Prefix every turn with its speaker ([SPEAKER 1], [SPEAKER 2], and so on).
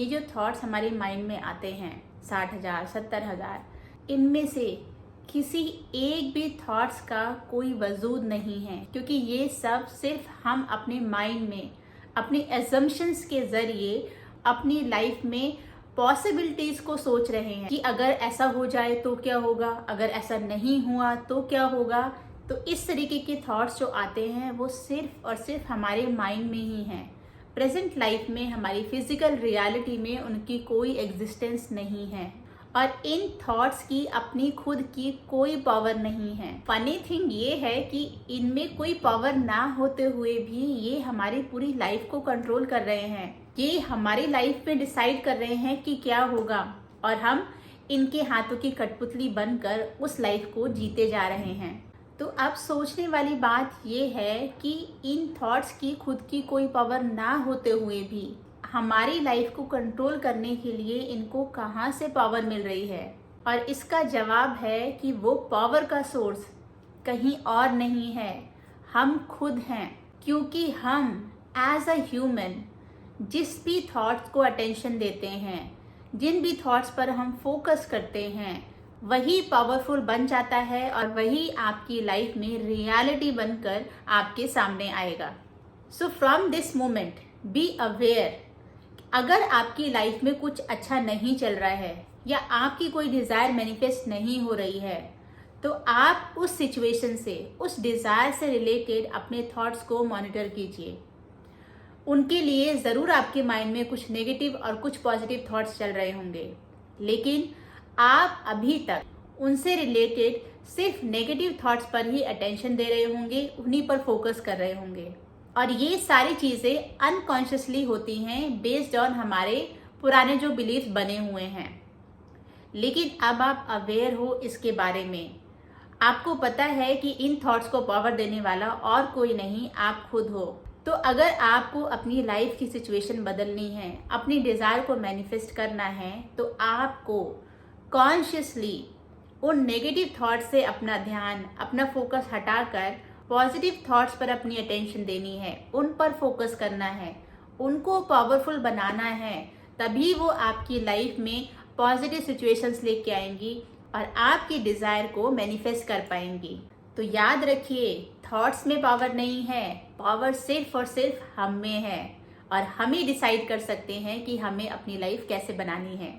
[SPEAKER 1] ये जो थॉट्स हमारे माइंड में आते हैं 60,000 70,000, इनमें से किसी एक भी थॉट्स का कोई वजूद नहीं है, क्योंकि ये सब सिर्फ हम अपने माइंड में अपने एजम्पशंस के जरिए अपनी लाइफ में पॉसिबिलिटीज को सोच रहे हैं कि अगर ऐसा हो जाए तो क्या होगा, अगर ऐसा नहीं हुआ तो क्या होगा। तो इस तरीके के थॉट्स जो आते हैं वो सिर्फ और सिर्फ हमारे माइंड में ही हैं। प्रेजेंट लाइफ में हमारी फिजिकल रियलिटी में उनकी कोई एग्जिस्टेंस नहीं है और इन थॉट्स की अपनी खुद की कोई पावर नहीं है। फनी थिंग ये है कि इनमें कोई पावर ना होते हुए भी ये हमारी पूरी लाइफ को कंट्रोल कर रहे हैं। ये हमारी लाइफ में डिसाइड कर रहे हैं कि क्या होगा और हम इनके हाथों की कठपुतली बनकर उस लाइफ को जीते जा रहे हैं। तो अब सोचने वाली बात यह है कि इन थॉट्स की खुद की कोई पावर ना होते हुए भी हमारी लाइफ को कंट्रोल करने के लिए इनको कहाँ से पावर मिल रही है। और इसका जवाब है कि वो पावर का सोर्स कहीं और नहीं है, हम खुद हैं। क्योंकि हम एज अ ह्यूमन जिस भी थॉट्स को अटेंशन देते हैं, जिन भी थॉट्स पर हम फोकस करते हैं, वही पावरफुल बन जाता है और वही आपकी लाइफ में रियलिटी बनकर आपके सामने आएगा। So from this moment be aware, अगर आपकी लाइफ में कुछ अच्छा नहीं चल रहा है या आपकी कोई डिजायर मैनिफेस्ट नहीं हो रही है, तो आप उस सिचुएशन से, उस डिजायर से रिलेटेड अपने थॉट्स को मॉनिटर कीजिए। उनके लिए जरूर आपके माइंड में कुछ नेगेटिव और कुछ पॉजिटिव थॉट्स चल रहे होंगे, लेकिन आप अभी तक उनसे रिलेटेड सिर्फ नेगेटिव थॉट्स पर ही अटेंशन दे रहे होंगे, उन्हीं पर फोकस कर रहे होंगे। और ये सारी चीजें अनकॉन्शियसली होती हैं बेस्ड ऑन हमारे पुराने जो बिलीफ बने हुए हैं। लेकिन अब आप अवेयर हो इसके बारे में, आपको पता है कि इन थॉट्स को पावर देने वाला और कोई नहीं, आप खुद हो। तो अगर आपको अपनी लाइफ की सिचुएशन बदलनी है, अपनी डिजायर को मैनिफेस्ट करना है, तो आपको कॉन्शियसली उन नेगेटिव थॉट्स से अपना ध्यान, अपना फोकस हटाकर पॉजिटिव थॉट्स पर अपनी अटेंशन देनी है, उन पर फोकस करना है, उनको पावरफुल बनाना है। तभी वो आपकी लाइफ में पॉजिटिव सिचुएशंस लेके आएंगी और आपकी डिजायर को मैनिफेस्ट कर पाएंगी। तो याद रखिए, थॉट्स में पावर नहीं है, पावर सिर्फ और सिर्फ हम में है और हम ही डिसाइड कर सकते हैं कि हमें अपनी लाइफ कैसे बनानी है।